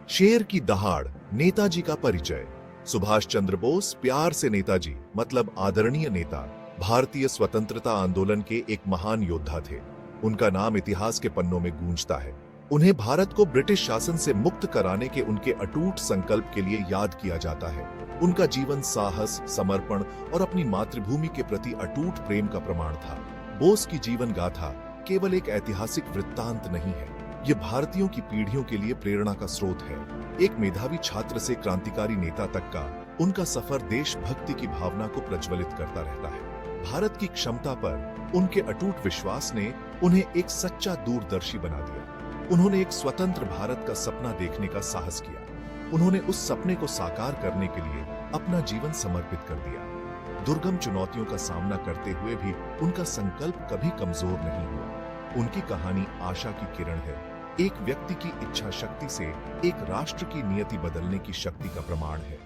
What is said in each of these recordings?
शेर की दहाड़, नेताजी का परिचय। सुभाष चंद्र बोस, प्यार से नेताजी मतलब आदरणीय नेता, भारतीय स्वतंत्रता आंदोलन के एक महान योद्धा थे। उनका नाम इतिहास के पन्नों में गूंजता है। उन्हें भारत को ब्रिटिश शासन से मुक्त कराने के उनके अटूट संकल्प के लिए याद किया जाता है। उनका जीवन साहस, समर्पण और अपनी मातृभूमि के प्रति अटूट प्रेम का प्रमाण था। बोस की जीवन गाथा केवल एक ऐतिहासिक वृत्तांत नहीं है, ये भारतीयों की पीढ़ियों के लिए प्रेरणा का स्रोत है। एक मेधावी छात्र से क्रांतिकारी नेता तक का उनका सफर देशभक्ति की भावना को प्रज्वलित करता रहता है। भारत की क्षमता पर उनके अटूट विश्वास ने उन्हें एक सच्चा दूरदर्शी बना दिया। उन्होंने एक स्वतंत्र भारत का सपना देखने का साहस किया। उन्होंने उस सपने को साकार करने के लिए अपना जीवन समर्पित कर दिया। दुर्गम चुनौतियों का सामना करते हुए भी उनका संकल्प कभी कमजोर नहीं हुआ। उनकी कहानी आशा की किरण है, एक व्यक्ति की इच्छा शक्ति से एक राष्ट्र की नियति बदलने की शक्ति का प्रमाण है।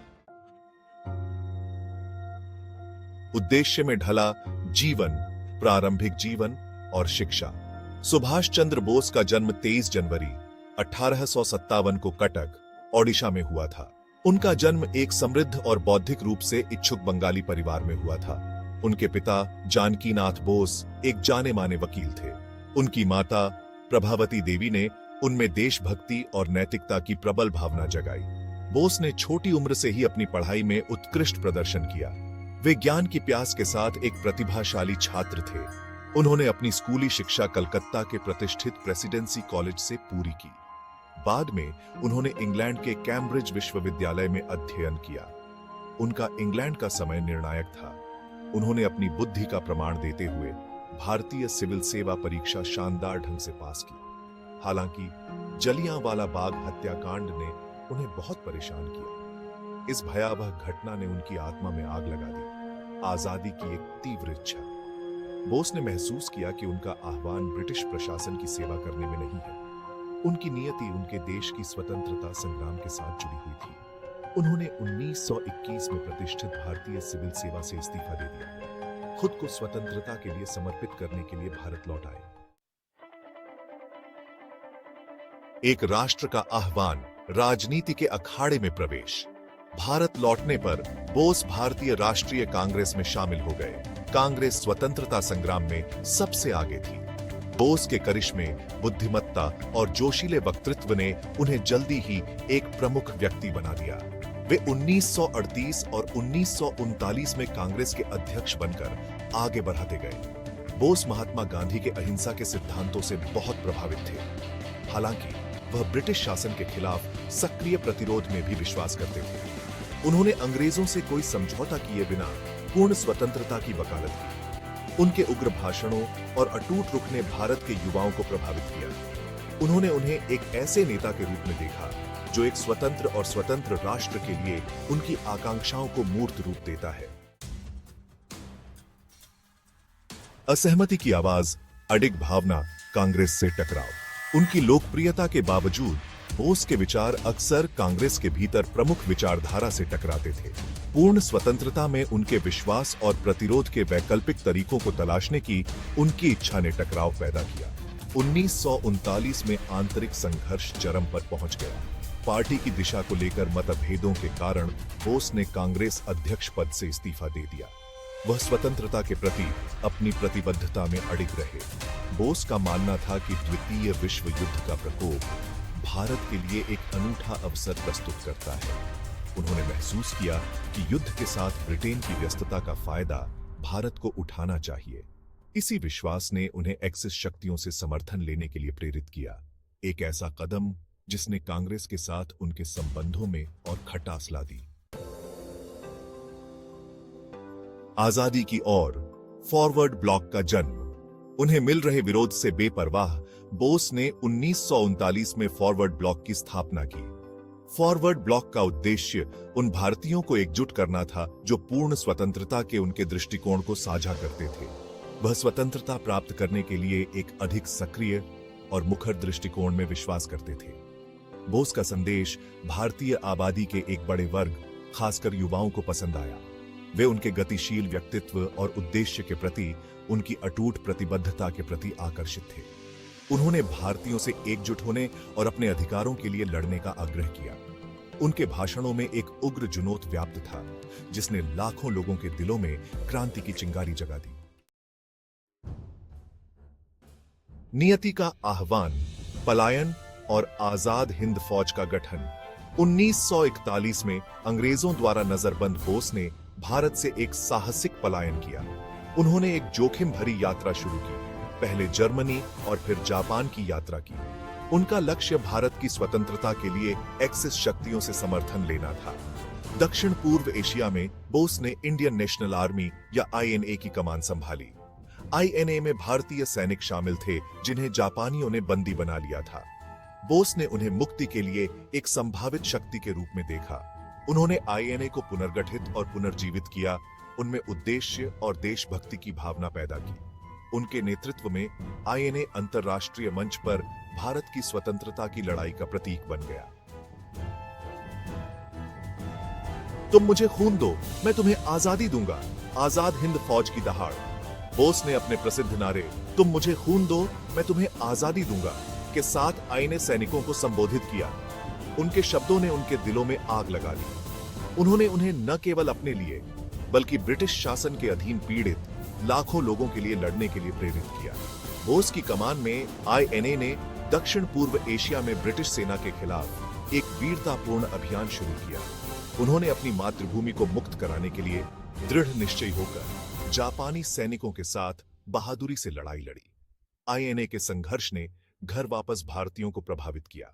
उद्देश्य में ढला जीवन, प्रारंभिक जीवन और शिक्षा। सुभाष चंद्र बोस का जन्म 23 जनवरी 1857 को कटक, ओडिशा में हुआ था। उनका जन्म एक समृद्ध और बौद्धिक रूप से इच्छुक बंगाली परिवार में हुआ था। उनके पिता जानकीनाथ बोस एक जाने माने वकील थे। उनकी माता प्रभावती देवी ने उनमें देशभक्ति और नैतिकता की प्रबल भावना जगाई। बोस ने छोटी उम्र से ही अपनी पढ़ाई में उत्कृष्ट प्रदर्शन किया। वे ज्ञान की प्यास के साथ एक प्रतिभाशाली छात्र थे। उन्होंने अपनी स्कूली शिक्षा कलकत्ता के प्रतिष्ठित प्रेसिडेंसी कॉलेज से पूरी की। बाद में उन्होंने इंग्लैंड के कैम्ब्रिज विश्वविद्यालय में अध्ययन किया। उनका इंग्लैंड का समय निर्णायक था। उन्होंने अपनी बुद्धि का प्रमाण देते हुए भारतीय सिविल सेवा परीक्षा शानदार ढंग से पास की। हालांकि जलियांवाला बाग हत्याकांड ने उन्हें बहुत परेशान किया। इस भयावह घटना ने उनकी आत्मा में आग लगा दी। आजादी की एक तीव्र इच्छा। बोस ने महसूस किया कि उनका आह्वान ब्रिटिश प्रशासन की सेवा करने में नहीं है। उनकी नियति उनके देश की स्वतंत्रता संग्राम के साथ जुड़ी हुई थी। उन्होंने 1921 में प्रतिष्ठित भारतीय सिविल सेवा से इस्तीफा दे दिया। खुद को स्वतंत्रता के लिए समर्पित करने के लिए भारत लौट आए। एक राष्ट्र का आह्वान, राजनीति के अखाड़े में प्रवेश। भारत लौटने पर बोस भारतीय राष्ट्रीय कांग्रेस में शामिल हो गए। कांग्रेस स्वतंत्रता संग्राम में सबसे आगे थी। बोस के करिश्मे, बुद्धिमत्ता और जोशीले वक्तृत्व ने उन्हें जल्दी ही एक प्रमुख व्यक्ति बना दिया। वे 1938 और 1939 में कांग्रेस के अध्यक्ष बनकर आगे बढ़ाते गए। बोस महात्मा गांधी के अहिंसा के सिद्धांतों से बहुत प्रभावित थे। हालांकि वह ब्रिटिश शासन के खिलाफ सक्रिय प्रतिरोध में भी विश्वास करते थे। उन्होंने अंग्रेजों से कोई समझौता किए बिना पूर्ण स्वतंत्रता की वकालत की। उनके उग्र भाषणों और अटूट रुख ने भारत के युवाओं को प्रभावित किया। उन्होंने उन्हें एक ऐसे नेता के रूप में देखा जो एक स्वतंत्र और स्वतंत्र राष्ट्र के लिए उनकी आकांक्षाओं को मूर्त रूप देता है। असहमति की आवाज, अडिग भावना, कांग्रेस से टकराव। उनकी लोकप्रियता के बावजूद बोस के विचार अक्सर कांग्रेस के भीतर प्रमुख विचारधारा से टकराते थे। पूर्ण स्वतंत्रता में उनके विश्वास और प्रतिरोध के वैकल्पिक तरीकों को तलाशने की उनकी इच्छा ने टकराव पैदा किया। 1939 में आंतरिक संघर्ष चरम पर पहुंच गया। पार्टी की दिशा को लेकर मतभेदों के कारण बोस ने कांग्रेस अध्यक्ष पद से इस्तीफा दे दिया। वह स्वतंत्रता के प्रति अपनी प्रतिबद्धता में अडिग रहे। बोस का मानना था कि द्वितीय विश्व युद्ध का प्रकोप भारत के लिए एक अनूठा अवसर प्रस्तुत करता है। उन्होंने महसूस किया कि युद्ध के साथ ब्रिटेन की व्यस्तता का फायदा भारत को उठाना चाहिए। इसी विश्वास ने उन्हें एक्सिस शक्तियों से समर्थन लेने के लिए प्रेरित किया। एक ऐसा कदम जिसने कांग्रेस के साथ उनके संबंधों में और खटास ला दी। आजादी की ओर फॉरवर्ड ब्लॉक का जन्म। उन्हें मिल रहे विरोध से बेपरवाह बोस ने 1939 में फॉरवर्ड ब्लॉक की स्थापना की। फॉरवर्ड ब्लॉक का उद्देश्य उन भारतीयों को एकजुट करना था जो पूर्ण स्वतंत्रता के उनके दृष्टिकोण को साझा करते थे। वह स्वतंत्रता प्राप्त करने के लिए एक अधिक सक्रिय और मुखर दृष्टिकोण में विश्वास करते थे। बोस का संदेश भारतीय आबादी के एक बड़े वर्ग, खासकर युवाओं को पसंद आया। वे उनके गतिशील व्यक्तित्व और उद्देश्य के प्रति, उनकी अटूट प्रतिबद्धता के प्रति आकर्षित थे। उन्होंने भारतीयों से एकजुट होने और अपने अधिकारों के लिए लड़ने का आग्रह किया। उनके भाषणों में एक उग्र जुनून व्याप्त था, जिसने लाखों लोगों के दिलों में क्रांति की चिंगारी जगा दी। नियति का आह्वान, पलायन और आजाद हिंद फौज का गठन। 1941 में अंग्रेजों द्वारा नजरबंद बोस ने भारत से एक साहसिक पलायन किया। उन्होंने एक जोखिम भरी यात्रा शुरू की, पहले जर्मनी और फिर जापान की यात्रा की। उनका लक्ष्य भारत की स्वतंत्रता के लिए एक्सिस शक्तियों से समर्थन लेना था। दक्षिण पूर्व एशिया में बोस ने इंडियन नेशनल आर्मी या आईएनए की कमान संभाली। आईएनए में भारतीय सैनिक शामिल थे जिन्हें जापानियों ने बंदी बना लिया था। बोस ने उन्हें मुक्ति के लिए एक संभावित शक्ति के रूप में देखा। उन्होंने आईएनए को पुनर्गठित और पुनर्जीवित किया, उनमें उद्देश्य और देशभक्ति की भावना पैदा की। उनके नेतृत्व में आईएनए अंतर्राष्ट्रीय मंच पर भारत की स्वतंत्रता की लड़ाई का प्रतीक बन गया। तुम मुझे खून दो, मैं तुम्हें आजादी दूंगा, आजाद हिंद फौज की दहाड़। बोस ने अपने प्रसिद्ध नारे तुम मुझे खून दो, मैं तुम्हें आजादी दूंगा के साथ आईएनए सैनिकों को संबोधित किया। उनके शब्दों ने उनके दिलों में आग लगा दी। उन्होंने उन्हें न केवल अपने लिए बल्कि ब्रिटिश शासन के अधीन पीड़ित लाखों लोगों के लिए लड़ने के लिए प्रेरित किया। बोस की कमान में आईएनए ने दक्षिण पूर्व एशिया में ब्रिटिश सेना के खिलाफ एक वीरतापूर्ण अभियान शुरू किया। उन्होंने अपनी मातृभूमि को मुक्त कराने के लिए दृढ़ निश्चयी होकर जापानी सैनिकों के साथ बहादुरी से लड़ाई लड़ी। आईएनए के संघर्ष ने घर वापस भारतीयों को प्रभावित किया।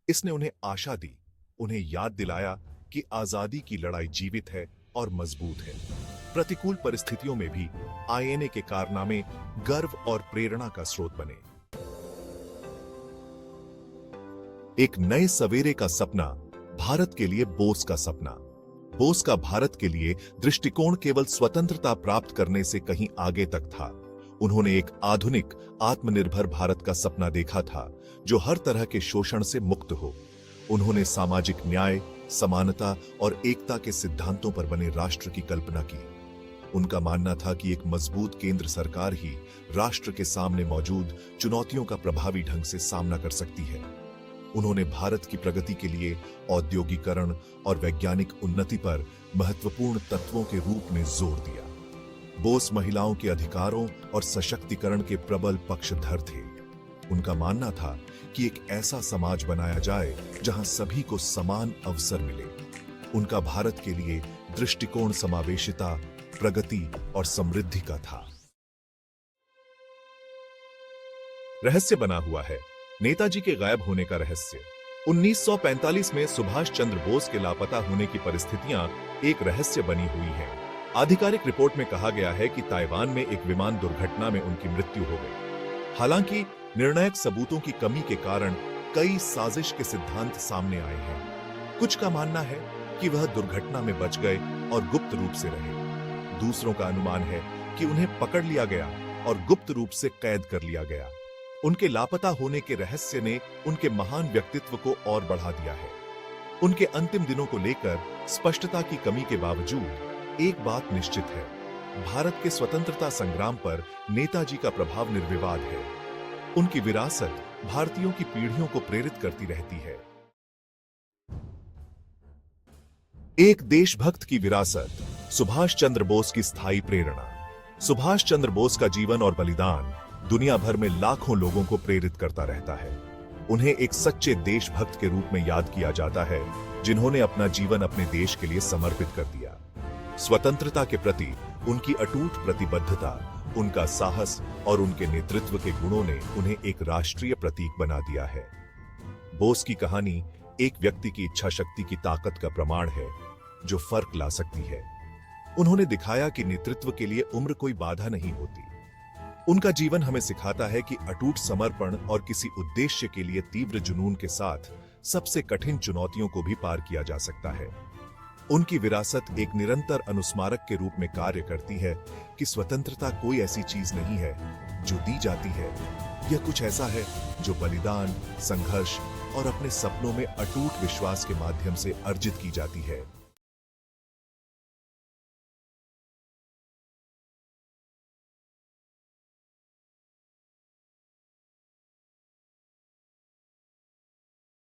इसने उन्हें आशा दी, उन्हें याद दिलाया कि आजादी की लड़ाई जीवित है और मजबूत है। प्रतिकूल परिस्थितियों में भी आईएनए के कारनामे गर्व और प्रेरणा का स्रोत बने। एक नए सवेरे का सपना, भारत के लिए बोस का सपना। बोस का भारत के लिए दृष्टिकोण केवल स्वतंत्रता प्राप्त करने से कहीं आगे तक था। उन्होंने एक आधुनिक, आत्मनिर्भर भारत का सपना देखा था, जो हर तरह के शोषण से मुक्त हो। उन्होंने सामाजिक न्याय, समानता और एकता के सिद्धांतों पर बने राष्ट्र की कल्पना की। उनका मानना था कि एक मजबूत केंद्र सरकार ही राष्ट्र के सामने मौजूद चुनौतियों का प्रभावी ढंग से सामना कर सकती है। उन्होंने भारत की प्रगति के लिए औद्योगिकरण और वैज्ञानिक उन्नति पर महत्वपूर्ण तत्वों के रूप में जोर दिया। बोस महिलाओं के अधिकारों और सशक्तिकरण के प्रबल पक्षधर थे। उनका मानना था कि एक ऐसा समाज बनाया जाए जहां सभी को समान अवसर मिले। उनका भारत के लिए दृष्टिकोण समावेशिता, प्रगति और समृद्धि का था। रहस्य बना हुआ है, नेताजी के गायब होने का रहस्य। 1945 में सुभाष चंद्र बोस के लापता होने की परिस्थितियां एक रहस्य बनी हुई हैं। आधिकारिक रिपोर्ट में कहा गया है कि ताइवान में एक विमान दुर्घटना में उनकी मृत्यु हो गई। हालांकि निर्णायक सबूतों की कमी के कारण कई साजिश के सिद्धांत सामने आए हैं। कुछ का मानना है कि वह दुर्घटना में बच गए और गुप्त रूप से रहे। दूसरों का अनुमान है कि उन्हें पकड़ लिया गया और गुप्त रूप से कैद कर लिया गया। उनके लापता होने के रहस्य ने उनके महान व्यक्तित्व को और बढ़ा दिया है। उनके अंतिम दिनों को लेकर स्पष्टता की कमी के बावजूद एक बात निश्चित है, भारत के स्वतंत्रता संग्राम पर नेताजी का प्रभाव निर्विवाद है। उनकी विरासत भारतीयों की पीढ़ियों को प्रेरित करती रहती है। एक देशभक्त की विरासत, सुभाष चंद्र बोस की स्थायी प्रेरणा। सुभाष चंद्र बोस का जीवन और बलिदान दुनिया भर में लाखों लोगों को प्रेरित करता रहता है। उन्हें एक सच्चे देशभक्त के रूप में याद किया जाता है, जिन्होंने अपना जीवन अपने देश के लिए समर्पित कर दिया। स्वतंत्रता के प्रति उनकी अटूट प्रतिबद्धता, उनका साहस और उनके नेतृत्व के गुणों ने उन्हें एक राष्ट्रीय प्रतीक बना दिया है। बोस की कहानी एक व्यक्ति की इच्छा शक्ति की ताकत का प्रमाण है, जो फर्क ला सकती है। उन्होंने दिखाया कि नेतृत्व के लिए उम्र कोई बाधा नहीं होती। उनका जीवन हमें सिखाता है कि अटूट समर्पण और किसी उद्देश्य के लिए तीव्र जुनून के साथ सबसे कठिन चुनौतियों को भी पार किया जा सकता है। उनकी विरासत एक निरंतर अनुस्मारक के रूप में कार्य करती है कि स्वतंत्रता कोई ऐसी चीज नहीं है जो दी जाती है। यह कुछ ऐसा है जो बलिदान, संघर्ष और अपने सपनों में अटूट विश्वास के माध्यम से अर्जित की जाती है।